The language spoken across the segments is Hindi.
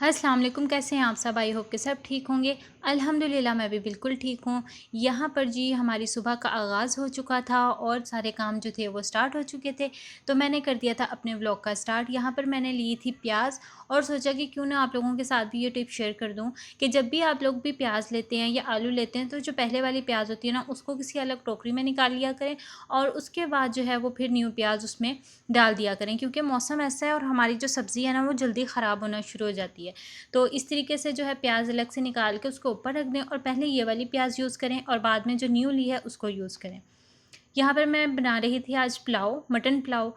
अस्सलाम वालेकुम, कैसे हैं आप सब। आई होप के सब ठीक होंगे। अल्हम्दुलिल्लाह मैं भी बिल्कुल ठीक हूँ। यहाँ पर जी हमारी सुबह का आगाज़ हो चुका था और सारे काम जो थे वो स्टार्ट हो चुके थे, तो मैंने कर दिया था अपने व्लॉग का स्टार्ट। यहाँ पर मैंने ली थी प्याज और सोचा कि क्यों ना आप लोगों के साथ भी ये टिप शेयर कर दूँ कि जब भी आप लोग भी प्याज लेते हैं या आलू लेते हैं तो जो पहले वाली प्याज होती है ना, उसको किसी अलग टोकरी में निकाल लिया करें और उसके बाद जो है वो फिर न्यू प्याज उसमें डाल दिया करें, क्योंकि मौसम ऐसा है और हमारी जो सब्ज़ी है ना वो जल्दी ख़राब होना शुरू हो जाती है। तो इस तरीके से जो है प्याज अलग से निकाल के उसको ऊपर रख दें और पहले ये वाली प्याज यूज़ करें और बाद में जो न्यू ली है उसको यूज़ करें। यहाँ पर मैं बना रही थी आज पुलाव, मटन पुलाव।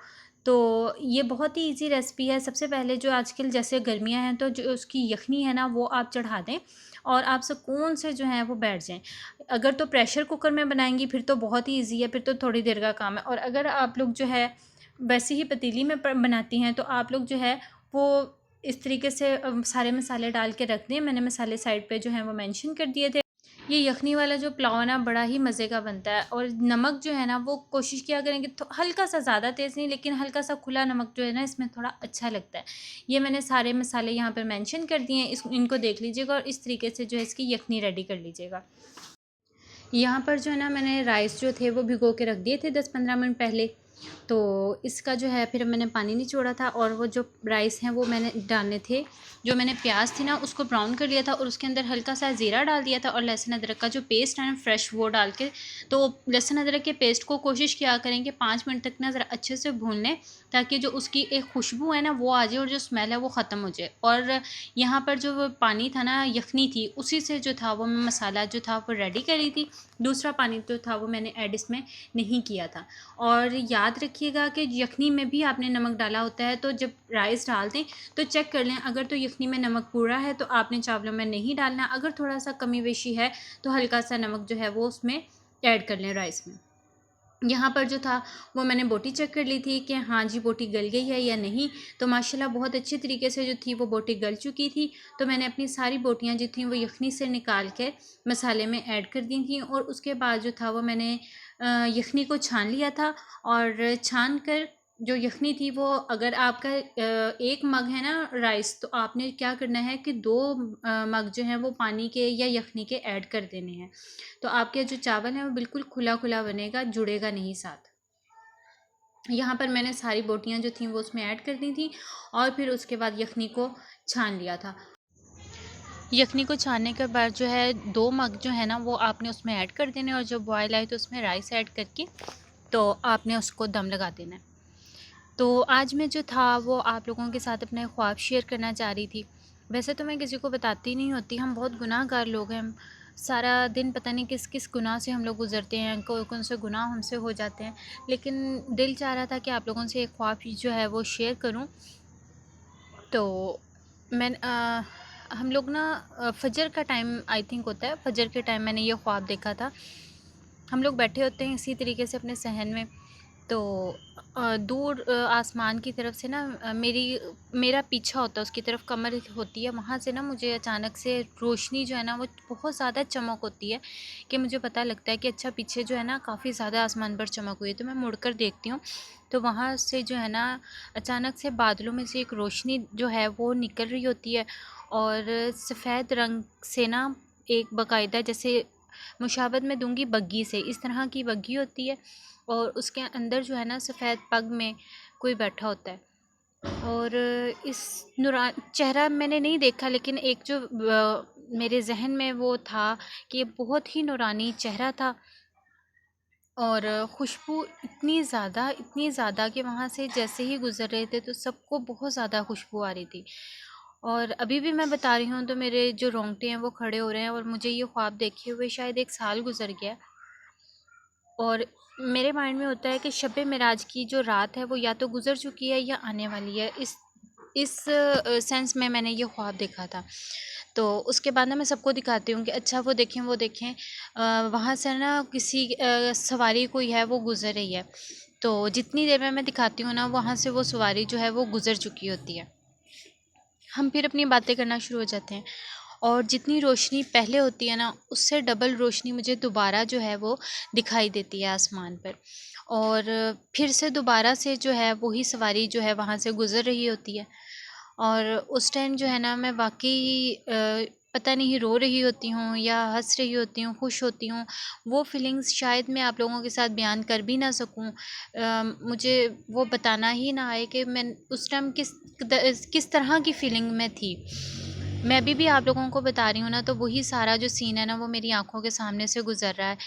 तो ये बहुत ही ईज़ी रेसिपी है। सबसे पहले जो आजकल जैसे गर्मियाँ हैं तो जो उसकी यखनी है ना वो आप चढ़ा दें और आप सुकून से जो है वो बैठ जाएँ। अगर तो प्रेशर कुकर में बनाएँगी फिर तो बहुत ही ईज़ी है, फिर तो थोड़ी देर का काम है। और अगर आप लोग जो है वैसे ही पतीली में बनाती हैं तो आप लोग जो है वो इस तरीके से सारे मसाले डाल के रख दें। मैंने मसाले साइड पे जो है वो मेंशन कर दिए थे। ये यखनी वाला जो पुलाव है ना बड़ा ही मज़े का बनता है और नमक जो है ना वो कोशिश किया करें कि हल्का सा, ज़्यादा तेज़ नहीं लेकिन हल्का सा खुला नमक जो है ना इसमें थोड़ा अच्छा लगता है। ये मैंने सारे मसाले यहाँ पर मेंशन कर दिए हैं, इनको देख लीजिएगा और इस तरीके से जो है इसकी यखनी रेडी कर लीजिएगा। यहाँ पर जो है ना मैंने राइस जो थे वो भिगो के रख दिए थे 10-15 मिनट पहले। तो इसका जो है फिर मैंने पानी निचोड़ा था और वो जो राइस हैं वो मैंने डालने थे। जो मैंने प्याज थी ना उसको ब्राउन कर लिया था और उसके अंदर हल्का सा ज़ीरा डाल दिया था और लहसुन अदरक का जो पेस्ट है ना फ्रेश वो डाल के। तो लहसुन अदरक के पेस्ट को कोशिश किया करें कि 5 मिनट तक ना ज़रा अच्छे से भून लें, ताकि जो उसकी एक खुशबू है ना वो आ जाए और जो स्मेल है वो ख़त्म हो जाए। और यहाँ पर जो वो पानी था ना, यखनी थी, उसी से जो था वो मैं मसाला जो था वो रेडी करी थी। दूसरा पानी जो था वो मैंने ऐड इसमें नहीं किया था। और याद रखिएगा कि यखनी में भी आपने नमक डाला होता है, तो जब राइस डाल दें तो चेक कर लें। अगर तो यखनी में नमक पूरा है तो आपने चावलों में नहीं डालना, अगर थोड़ा सा कमी बेशी है तो हल्का सा नमक जो है वो उसमें ऐड कर लें राइस में। यहाँ पर जो था वो मैंने बोटी चेक कर ली थी कि हाँ जी बोटी गल गई है या नहीं। तो माशाल्लाह बहुत अच्छी तरीके से जो थी वो बोटी गल चुकी थी। तो मैंने अपनी सारी बोटियाँ जो थी वो यखनी से निकाल के मसाले में ऐड कर दी थी और उसके बाद जो था वो मैंने यखनी को छान लिया था। और छान कर जो यखनी थी वो, अगर आपका 1 मग है ना राइस, तो आपने क्या करना है कि 2 मग जो हैं वो पानी के या यखनी के ऐड कर देने हैं। तो आपके जो चावल हैं वो बिल्कुल खुला खुला बनेगा, जुड़ेगा नहीं साथ। यहाँ पर मैंने सारी बोटियाँ जो थी वो उसमें ऐड कर दी थी और फिर उसके बाद यखनी को छान लिया था। यखनी को छानने के बाद जो है 2 मग जो है ना वो आपने उसमें ऐड कर देने और जब बॉयल आए तो उसमें राइस ऐड करके तो आपने उसको दम लगा देना है। तो आज मैं जो था वो आप लोगों के साथ अपने ख्वाब शेयर करना चाह रही थी। वैसे तो मैं किसी को बताती नहीं होती, हम बहुत गुनाहगार लोग हैं। सारा दिन पता नहीं किस किस गुनाह से हम लोग गुज़रते हैं, कौन कौन से गुनाह हमसे हो जाते हैं। लेकिन दिल चाह रहा था कि आप लोगों से एक ख्वाब जो है वो शेयर करूं। तो मैं हम लोग ना फजर का टाइम आई थिंक होता है, फजर के टाइम मैंने ये ख्वाब देखा था। हम लोग बैठे होते हैं इसी तरीके से अपने सहन में। तो दूर आसमान की तरफ से ना मेरा पीछा होता है, उसकी तरफ कमर होती है, वहाँ से ना मुझे अचानक से रोशनी जो है ना वो बहुत ज़्यादा चमक होती है कि मुझे पता लगता है कि अच्छा पीछे जो है ना काफ़ी ज़्यादा आसमान पर चमक हुई है। तो मैं मुड़कर देखती हूँ तो वहाँ से जो है ना अचानक से बादलों में से एक रोशनी जो है वो निकल रही होती है और सफ़ेद रंग से ना एक बाकायदा, जैसे मुशाबत में दूंगी बग्गी से, इस तरह की बग्गी होती है और उसके अंदर जो है ना सफ़ेद पग में कोई बैठा होता है। और इस नूरा चेहरा मैंने नहीं देखा, लेकिन एक जो मेरे जहन में वो था कि बहुत ही नूरानी चेहरा था और खुशबू इतनी ज़्यादा कि वहाँ से जैसे ही गुज़र रहे थे तो सबको बहुत ज़्यादा खुशबू आ रही थी। और अभी भी मैं बता रही हूँ तो मेरे जो रोंगटे हैं वो खड़े हो रहे हैं और मुझे ये ख्वाब देखे हुए शायद 1 साल गुज़र गया। और मेरे माइंड में होता है कि शब मेराज की जो रात है वो या तो गुज़र चुकी है या आने वाली है। इस सेंस में मैंने ये ख्वाब देखा था। तो उसके बाद ना मैं सबको दिखाती हूँ कि अच्छा वो देखें वो देखें, वहाँ से ना किसी सवारी कोई है वो गुज़र रही है। तो जितनी देर में मैं दिखाती हूँ ना वहाँ से वो सवारी जो है वो गुज़र चुकी होती है। हम फिर अपनी बातें करना शुरू हो जाते हैं और जितनी रोशनी पहले होती है ना उससे डबल रोशनी मुझे दोबारा जो है वो दिखाई देती है आसमान पर। और फिर से दोबारा से जो है वही सवारी जो है वहाँ से गुज़र रही होती है। और उस टाइम जो है ना मैं वाक़ई पता नहीं रो रही होती हूँ या हँस रही होती हूँ, खुश होती हूँ। वो फीलिंग्स शायद मैं आप लोगों के साथ बयान कर भी ना सकूँ। मुझे वो बताना ही ना आए कि मैं उस टाइम किस तरह की फ़ीलिंग में थी। मैं अभी भी आप लोगों को बता रही हूँ ना, तो वही सारा जो सीन है ना वो मेरी आँखों के सामने से गुज़र रहा है।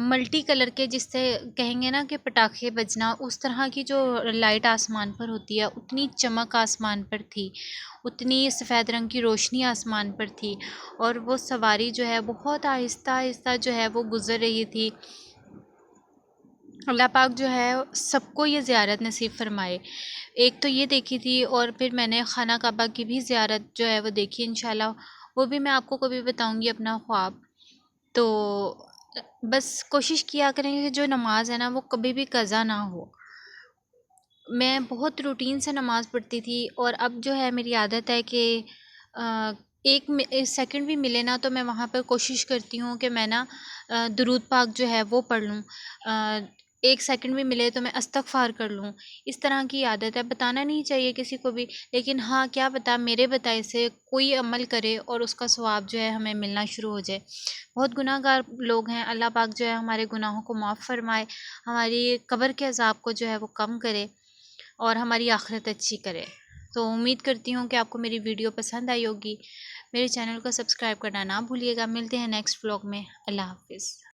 मल्टी कलर के, जिससे कहेंगे ना कि पटाखे बजना, उस तरह की जो लाइट आसमान पर होती है, उतनी चमक आसमान पर थी, उतनी सफ़ेद रंग की रोशनी आसमान पर थी। और वो सवारी जो है बहुत आहिस्ता आहिस्ता जो है वो गुज़र रही थी। अल्लाह पाक जो है सबको ये ज़ियारत नसीब फ़रमाए। एक तो ये देखी थी, और फिर मैंने खाना काबा की भी ज़ियारत जो है वो देखी इंशाल्लाह। वो भी मैं आपको कभी बताऊँगी अपना ख्वाब। तो बस कोशिश किया करें कि जो नमाज़ है ना वो कभी भी कज़ा ना हो। मैं बहुत रूटीन से नमाज़ पढ़ती थी, और अब जो है मेरी आदत है कि अ, एक सेकंड भी मिले ना तो मैं वहाँ पर कोशिश करती हूँ कि मैं ना दुरूद पाक जो है वो पढ़ लूँ। एक सेकंड भी मिले तो मैं इस्तग़फ़ार कर लूँ। इस तरह की आदत है, बताना नहीं चाहिए किसी को भी, लेकिन हाँ, क्या पता मेरे बताए से कोई अमल करे और उसका सवाब जो है हमें मिलना शुरू हो जाए। बहुत गुनाहगार लोग हैं, अल्लाह पाक जो है हमारे गुनाहों को माफ़ फ़रमाए, हमारी कब्र के अज़ाब को जो है वो कम करे और हमारी आखिरत अच्छी करे। तो उम्मीद करती हूँ कि आपको मेरी वीडियो पसंद आई होगी। मेरे चैनल को सब्सक्राइब करना ना भूलिएगा। मिलते हैं नेक्स्ट व्लॉग में। अल्लाह हाफ़िज़।